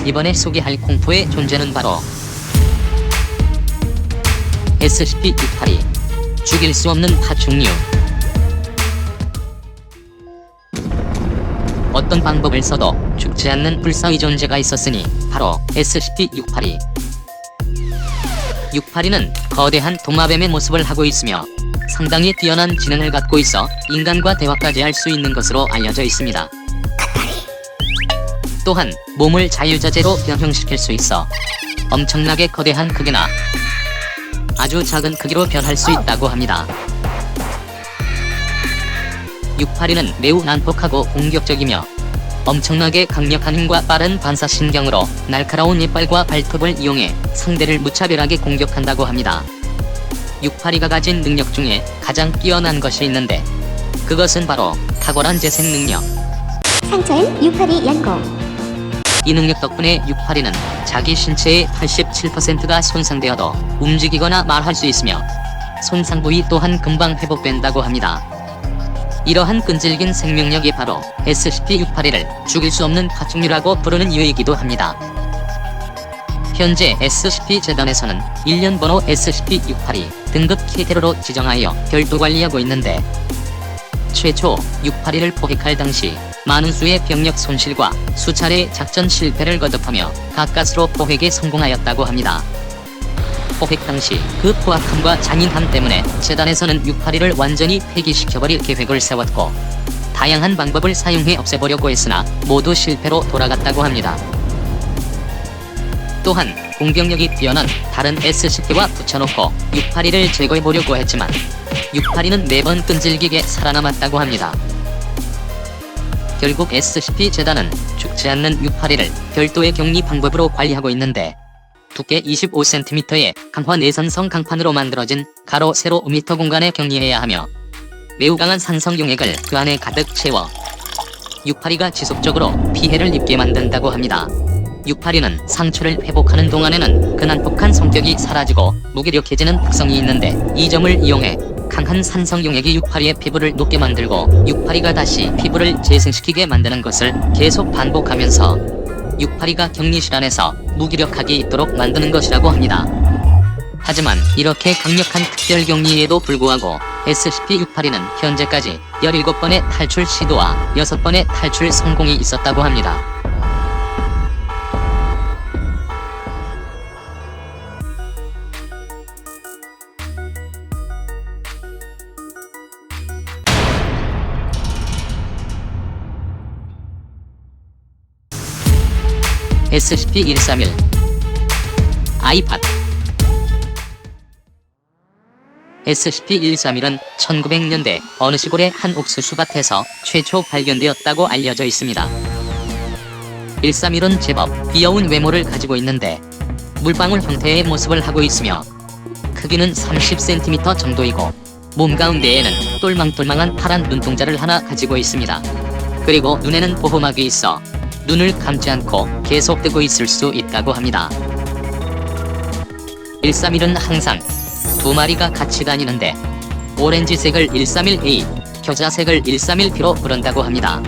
이번에 소개할 공포의 존재는 바로 SCP-682 죽일 수 없는 파충류. 어떤 방법을 써도 죽지 않는 불사의 존재가 있었으니 바로 SCP-682. 682는 거대한 도마뱀의 모습을 하고 있으며 상당히 뛰어난 지능을 갖고 있어 인간과 대화까지 할 수 있는 것으로 알려져 있습니다. 또한 몸을 자유자재로 변형시킬 수 있어 엄청나게 거대한 크기나 아주 작은 크기로 변할 수 있다고 합니다. 682는 매우 난폭하고 공격적이며 엄청나게 강력한 힘과 빠른 반사신경으로 날카로운 이빨과 발톱을 이용해 상대를 무차별하게 공격한다고 합니다. 682가 가진 능력 중에 가장 뛰어난 것이 있는데 그것은 바로 탁월한 재생 능력. 상처엔 682 얀고. 이 능력 덕분에 682는 자기 신체의 87%가 손상되어도 움직이거나 말할 수 있으며 손상 부위 또한 금방 회복된다고 합니다. 이러한 끈질긴 생명력이 바로 SCP-682를 죽일 수 없는 파충류라고 부르는 이유이기도 합니다. 현재 SCP-재단에서는 일련 번호 SCP-682 등급 K-테러로 지정하여 별도 관리하고 있는데 최초 682를 포획할 당시 많은 수의 병력 손실과 수차례 작전 실패를 거듭하며 가까스로 포획에 성공하였다고 합니다. 포획 당시 그 포악함과 잔인함 때문에 재단에서는 682를 완전히 폐기시켜버릴 계획을 세웠고 다양한 방법을 사용해 없애보려고 했으나 모두 실패로 돌아갔다고 합니다. 또한 공격력이 뛰어난 다른 SCP와 붙여놓고 682를 제거해보려고 했지만 682는 매번 끈질기게 살아남았다고 합니다. 결국 SCP-재단은 죽지 않는 682를 별도의 격리 방법으로 관리하고 있는데 두께 25cm의 강화 내선성 강판으로 만들어진 가로 세로 5m 공간에 격리해야 하며 매우 강한 산성 용액을 그 안에 가득 채워 682가 지속적으로 피해를 입게 만든다고 합니다. 682는 상처를 회복하는 동안에는 그 난폭한 성격이 사라지고 무기력해지는 특성이 있는데 이 점을 이용해 강한 산성 용액이 682의 피부를 녹게 만들고 682가 다시 피부를 재생시키게 만드는 것을 계속 반복하면서 682가 격리실 안에서 무기력하게 있도록 만드는 것이라고 합니다. 하지만 이렇게 강력한 특별 격리에도 불구하고 SCP-682는 현재까지 17번의 탈출 시도와 6번의 탈출 성공이 있었다고 합니다. SCP-131 아이팟. SCP-131은 1900년대 어느 시골의 한 옥수수밭에서 최초 발견되었다고 알려져 있습니다. 131은 제법 귀여운 외모를 가지고 있는데 물방울 형태의 모습을 하고 있으며 크기는 30cm 정도이고 몸 가운데에는 똘망똘망한 파란 눈동자를 하나 가지고 있습니다. 그리고 눈에는 보호막이 있어 눈을 감지 않고 계속 뜨고 있을 수 있다고 합니다. 131은 항상 두 마리가 같이 다니는데 오렌지색을 131A, 겨자색을 131B로 부른다고 합니다.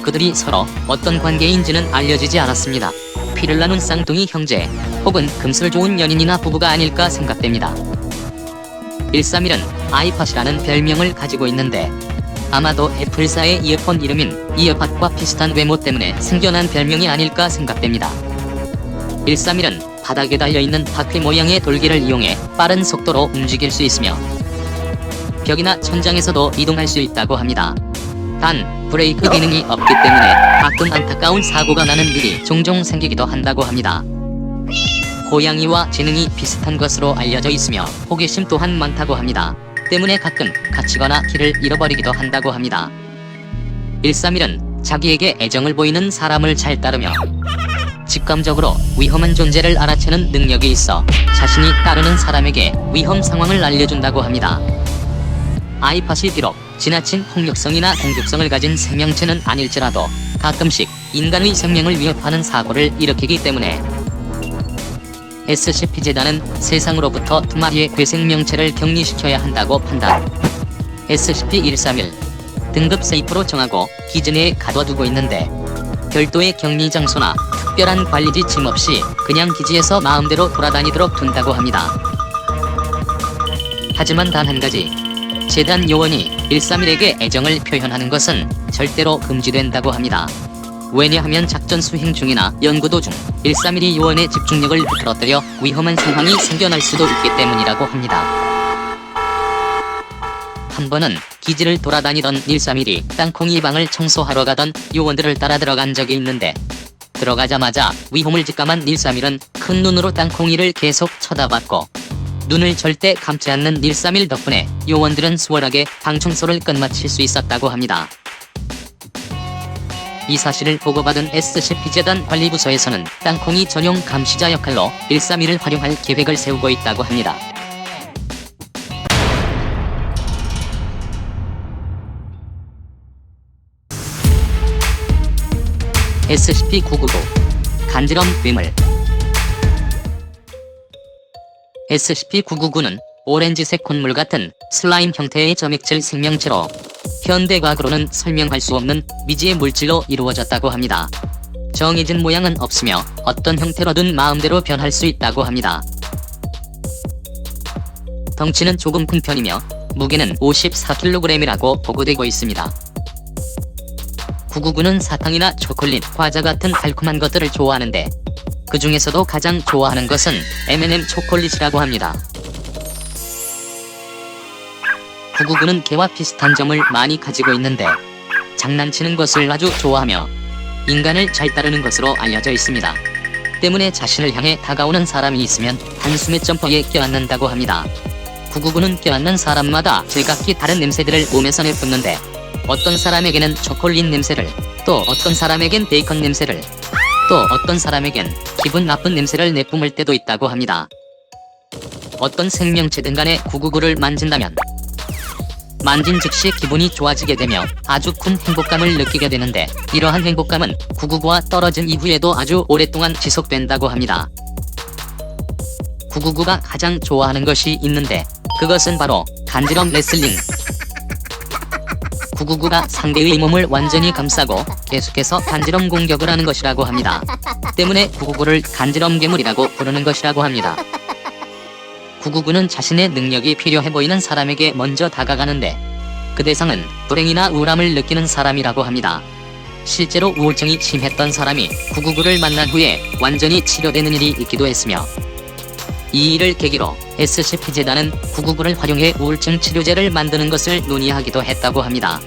그들이 서로 어떤 관계인지는 알려지지 않았습니다. 피를 나눈 쌍둥이 형제 혹은 금슬 좋은 연인이나 부부가 아닐까 생각됩니다. 131은 아이팟이라는 별명을 가지고 있는데 아마도 애플사의 이어폰 이름인 이어팟과 비슷한 외모 때문에 생겨난 별명이 아닐까 생각됩니다. 131은 바닥에 달려있는 바퀴 모양의 돌기를 이용해 빠른 속도로 움직일 수 있으며 벽이나 천장에서도 이동할 수 있다고 합니다. 단 브레이크 기능이 없기 때문에 가끔 안타까운 사고가 나는 일이 종종 생기기도 한다고 합니다. 고양이와 지능이 비슷한 것으로 알려져 있으며 호기심 또한 많다고 합니다. 때문에 가끔 갇히거나 길을 잃어버리기도 한다고 합니다. 131은 자기에게 애정을 보이는 사람을 잘 따르며 직감적으로 위험한 존재를 알아채는 능력이 있어 자신이 따르는 사람에게 위험 상황을 알려준다고 합니다. 아이팟이 비록 지나친 폭력성이나 공격성을 가진 생명체는 아닐지라도 가끔씩 인간의 생명을 위협하는 사고를 일으키기 때문에 SCP-재단은 세상으로부터 두 마리의 괴생명체를 격리시켜야 한다고 판단. SCP-131 등급 세이프로 정하고 기지 내에 가둬두고 있는데 별도의 격리 장소나 특별한 관리 지침 없이 그냥 기지에서 마음대로 돌아다니도록 둔다고 합니다. 하지만 단 한 가지, 재단 요원이 131에게 애정을 표현하는 것은 절대로 금지된다고 합니다. 왜냐하면 작전 수행 중이나 연구도 중 131이 요원의 집중력을 흐트러뜨려 위험한 상황이 생겨날 수도 있기 때문이라고 합니다. 한 번은 기지를 돌아다니던 131이 땅콩이 방을 청소하러 가던 요원들을 따라 들어간 적이 있는데, 들어가자마자 위험을 직감한 131은 큰 눈으로 땅콩이를 계속 쳐다봤고 눈을 절대 감지 않는 131 덕분에 요원들은 수월하게 방 청소를 끝마칠 수 있었다고 합니다. 이 사실을 보고받은 SCP-재단 관리부서에서는 땅콩이 전용 감시자 역할로 131을 활용할 계획을 세우고 있다고 합니다. SCP-999 간지럼 괴물. SCP-999는 오렌지색 콧물 같은 슬라임 형태의 점액질 생명체로 현대과학으로는 설명할 수 없는 미지의 물질로 이루어졌다고 합니다. 정해진 모양은 없으며 어떤 형태로든 마음대로 변할 수 있다고 합니다. 덩치는 조금 큰 편이며 무게는 54kg이라고 보고되고 있습니다. 999는 사탕이나 초콜릿, 과자 같은 달콤한 것들을 좋아하는데 그 중에서도 가장 좋아하는 것은 M&M 초콜릿이라고 합니다. 999는 개와 비슷한 점을 많이 가지고 있는데 장난치는 것을 아주 좋아하며 인간을 잘 따르는 것으로 알려져 있습니다. 때문에 자신을 향해 다가오는 사람이 있으면 단숨에 점퍼에 껴안는다고 합니다. 999는 껴안는 사람마다 제각기 다른 냄새들을 몸에서 내뿜는데 어떤 사람에게는 초콜릿 냄새를, 또 어떤 사람에겐 베이컨 냄새를, 또 어떤 사람에겐 기분 나쁜 냄새를 내뿜을 때도 있다고 합니다. 어떤 생명체든 간에 999를 만진다면 만진 즉시 기분이 좋아지게 되며 아주 큰 행복감을 느끼게 되는데, 이러한 행복감은 999와 떨어진 이후에도 아주 오랫동안 지속된다고 합니다. 999가 가장 좋아하는 것이 있는데 그것은 바로 간지럼 레슬링. 999가 상대의 몸을 완전히 감싸고 계속해서 간지럼 공격을 하는 것이라고 합니다. 때문에 999를 간지럼 괴물이라고 부르는 것이라고 합니다. 999는 자신의 능력이 필요해 보이는 사람에게 먼저 다가가는데 그 대상은 불행이나 우울함을 느끼는 사람이라고 합니다. 실제로 우울증이 심했던 사람이 999를 만난 후에 완전히 치료되는 일이 있기도 했으며, 이 일을 계기로 SCP-재단은 999를 활용해 우울증 치료제를 만드는 것을 논의하기도 했다고 합니다.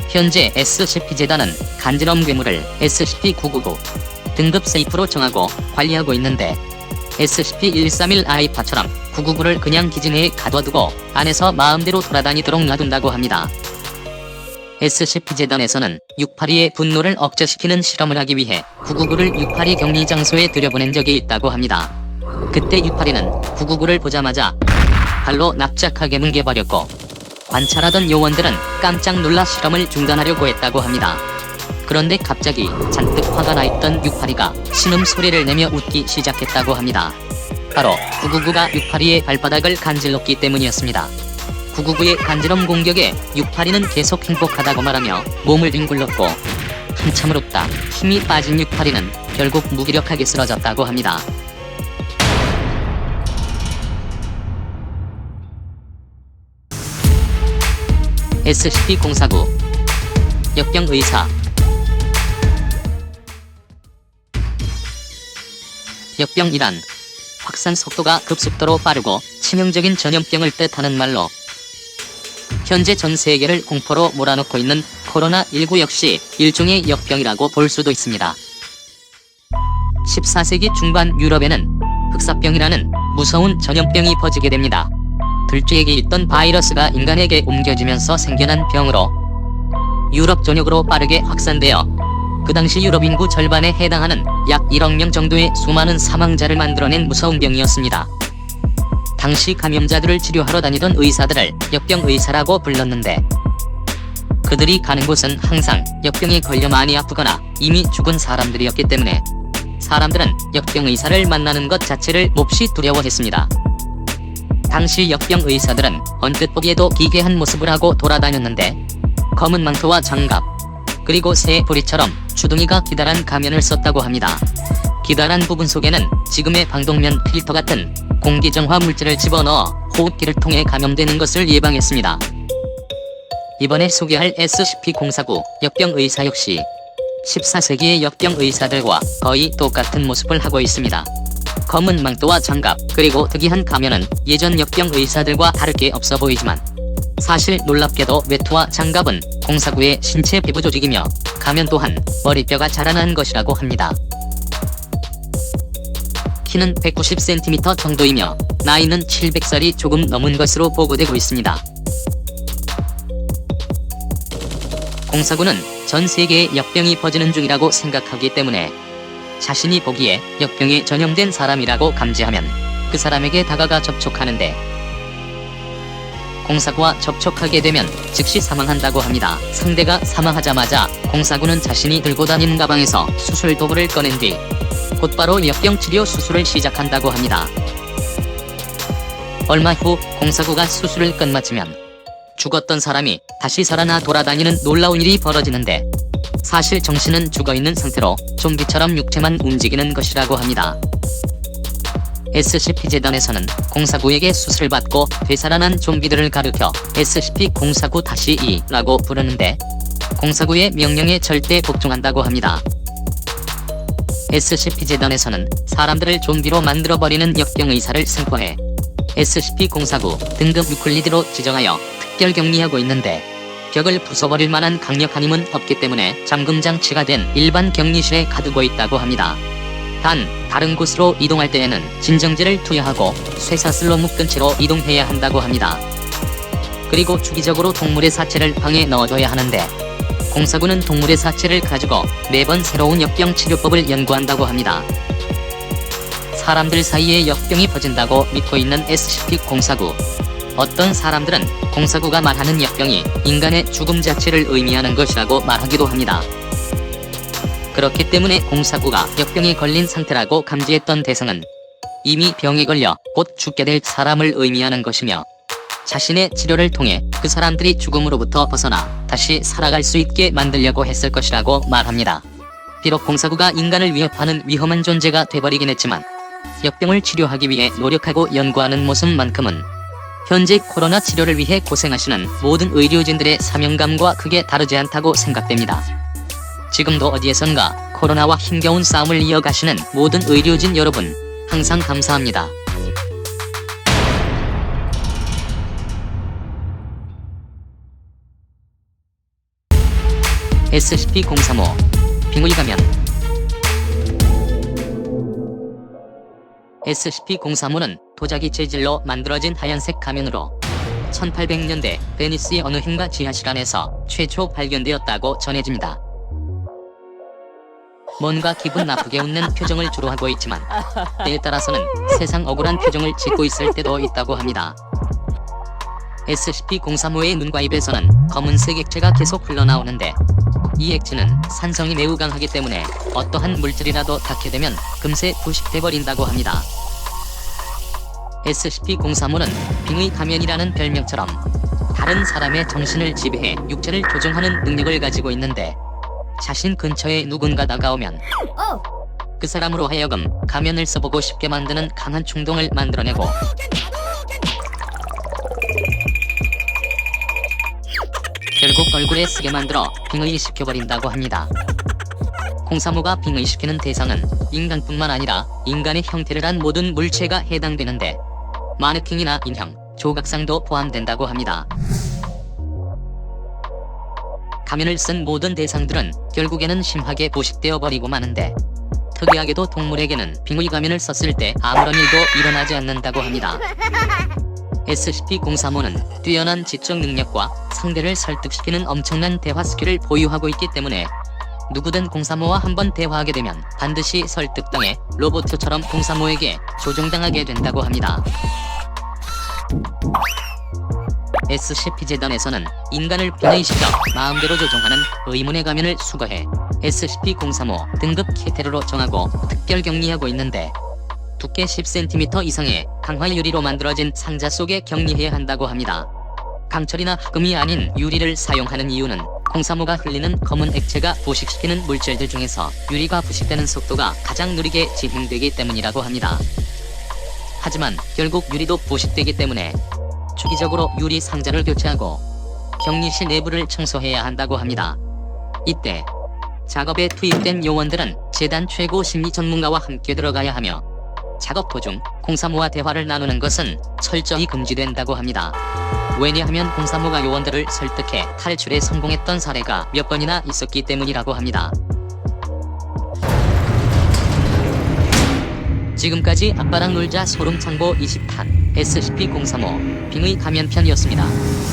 현재 SCP-재단은 간지럼 괴물을 SCP-999 등급 세이프로 정하고 관리하고 있는데, SCP-131 아이파처럼 999를 그냥 기지 내에 가둬두고 안에서 마음대로 돌아다니도록 놔둔다고 합니다. SCP-재단에서는 682의 분노를 억제시키는 실험을 하기 위해 999를 682 격리 장소에 들여보낸 적이 있다고 합니다. 그때 682는 999를 보자마자 발로 납작하게 뭉개버렸고, 관찰하던 요원들은 깜짝 놀라 실험을 중단하려고 했다고 합니다. 그런데 갑자기 잔뜩 화가 나 있던 682가 신음소리를 내며 웃기 시작했다고 합니다. 바로 999가 682의 발바닥을 간질렀기 때문이었습니다. 999의 간지럼 공격에 682는 계속 행복하다고 말하며 몸을 뒹굴렀고, 한참을 웃다 힘이 빠진 682는 결국 무기력하게 쓰러졌다고 합니다. SCP-049 역병의사. 역병이란 확산 속도가 급속도로 빠르고 치명적인 전염병을 뜻하는 말로, 현재 전 세계를 공포로 몰아넣고 있는 코로나19 역시 일종의 역병이라고 볼 수도 있습니다. 14세기 중반 유럽에는 흑사병이라는 무서운 전염병이 퍼지게 됩니다. 들쥐에게 있던 바이러스가 인간에게 옮겨지면서 생겨난 병으로 유럽 전역으로 빠르게 확산되어 그 당시 유럽 인구 절반에 해당하는 약 1억 명 정도의 수많은 사망자를 만들어낸 무서운 병이었습니다. 당시 감염자들을 치료하러 다니던 의사들을 역병의사라고 불렀는데, 그들이 가는 곳은 항상 역병에 걸려 많이 아프거나 이미 죽은 사람들이었기 때문에 사람들은 역병의사를 만나는 것 자체를 몹시 두려워했습니다. 당시 역병의사들은 언뜻 보기에도 기괴한 모습을 하고 돌아다녔는데, 검은 망토와 장갑, 그리고 새 보리처럼 주둥이가 기다란 가면을 썼다고 합니다. 기다란 부분 속에는 지금의 방독면 필터 같은 공기정화 물질을 집어넣어 호흡기를 통해 감염되는 것을 예방했습니다. 이번에 소개할 SCP-049 역병의사 역시 14세기의 역병의사들과 거의 똑같은 모습을 하고 있습니다. 검은 망토와 장갑 그리고 특이한 가면은 예전 역병의사들과 다를 게 없어 보이지만 사실 놀랍게도 외투와 장갑은 049의 신체 배부 조직이며 가면 또한 머리뼈가 자라난 것이라고 합니다. 키는 190cm 정도이며 나이는 700살이 조금 넘은 것으로 보고되고 있습니다. 049는 전 세계에 역병이 퍼지는 중이라고 생각하기 때문에 자신이 보기에 역병에 전염된 사람이라고 감지하면 그 사람에게 다가가 접촉하는데 049와 접촉하게 되면 즉시 사망한다고 합니다. 상대가 사망하자마자 049는 자신이 들고 다니는 가방에서 수술 도구를 꺼낸 뒤 곧바로 역병 치료 수술을 시작한다고 합니다. 얼마 후 049가 수술을 끝마치면 죽었던 사람이 다시 살아나 돌아다니는 놀라운 일이 벌어지는데 사실 정신은 죽어있는 상태로 좀비처럼 육체만 움직이는 것이라고 합니다. SCP-재단에서는 049에게 수술을 받고 되살아난 좀비들을 가르켜 SCP-049-2라고 부르는데 049의 명령에 절대 복종한다고 합니다. SCP-재단에서는 사람들을 좀비로 만들어버리는 역병의사를 생포해 SCP-049 등급 유클리드로 지정하여 특별 격리하고 있는데 벽을 부숴버릴 만한 강력한 힘은 없기 때문에 잠금 장치가 된 일반 격리실에 가두고 있다고 합니다. 단, 다른 곳으로 이동할 때에는 진정제를 투여하고 쇠사슬로 묶은 채로 이동해야 한다고 합니다. 그리고 주기적으로 동물의 사체를 방에 넣어둬야 하는데 049는 동물의 사체를 가지고 매번 새로운 역병 치료법을 연구한다고 합니다. 사람들 사이에 역병이 퍼진다고 믿고 있는 SCP-049. 어떤 사람들은 049가 말하는 역병이 인간의 죽음 자체를 의미하는 것이라고 말하기도 합니다. 그렇기 때문에 049가 역병에 걸린 상태라고 감지했던 대상은 이미 병에 걸려 곧 죽게 될 사람을 의미하는 것이며 자신의 치료를 통해 그 사람들이 죽음으로부터 벗어나 다시 살아갈 수 있게 만들려고 했을 것이라고 말합니다. 비록 049가 인간을 위협하는 위험한 존재가 돼버리긴 했지만 역병을 치료하기 위해 노력하고 연구하는 모습만큼은 현재 코로나 치료를 위해 고생하시는 모든 의료진들의 사명감과 크게 다르지 않다고 생각됩니다. 지금도 어디에선가 코로나와 힘겨운 싸움을 이어가시는 모든 의료진 여러분, 항상 감사합니다. SCP-035 빙의 가면. SCP-035는 도자기 재질로 만들어진 하얀색 가면으로 1800년대 베니스의 어느 행가 지하실안에서 최초 발견되었다고 전해집니다. 뭔가 기분 나쁘게 웃는 표정을 주로 하고 있지만 때에 따라서는 세상 억울한 표정을 짓고 있을 때도 있다고 합니다. SCP-035의 눈과 입에서는 검은색 액체가 계속 흘러나오는데 이 액체는 산성이 매우 강하기 때문에 어떠한 물질이라도 닿게 되면 금세 부식돼버린다고 합니다. SCP-035는 빙의 가면이라는 별명처럼 다른 사람의 정신을 지배해 육체를 조종하는 능력을 가지고 있는데 자신 근처에 누군가 다가오면 그 사람으로 하여금 가면을 써보고 싶게 만드는 강한 충동을 만들어내고 결국 얼굴에 쓰게 만들어 빙의시켜버린다고 합니다. 035가 빙의시키는 대상은 인간뿐만 아니라 인간의 형태를 한 모든 물체가 해당되는데 마네킹이나 인형, 조각상도 포함된다고 합니다. 가면을 쓴 모든 대상들은 결국에는 심하게 부식되어 버리고 마는데 특이하게도 동물에게는 빙의 가면을 썼을 때 아무런 일도 일어나지 않는다고 합니다. SCP-035는 뛰어난 지적 능력과 상대를 설득시키는 엄청난 대화 스킬을 보유하고 있기 때문에 누구든 035와 한번 대화하게 되면 반드시 설득당해 로봇처럼 035에게 조종당하게 된다고 합니다. SCP-재단에서는 인간을 빙의시켜 마음대로 조종하는 의문의 가면을 수거해 SCP-035 등급 캐테르로 정하고 특별 격리하고 있는데 두께 10cm 이상의 강화 유리로 만들어진 상자 속에 격리해야 한다고 합니다. 강철이나 흑금이 아닌 유리를 사용하는 이유는 콩사모가 흘리는 검은 액체가 부식시키는 물질들 중에서 유리가 부식되는 속도가 가장 느리게 진행되기 때문이라고 합니다. 하지만 결국 유리도 부식되기 때문에 주기적으로 유리 상자를 교체하고 격리실 내부를 청소해야 한다고 합니다. 이때 작업에 투입된 요원들은 재단 최고 심리 전문가와 함께 들어가야 하며 작업 도중 콩사모와 대화를 나누는 것은 철저히 금지된다고 합니다. 왜냐하면 콩사모가 요원들을 설득해 탈출에 성공했던 사례가 몇 번이나 있었기 때문이라고 합니다. 지금까지 아빠랑 놀자 소름창고 20탄 SCP-035 빙의 가면편이었습니다.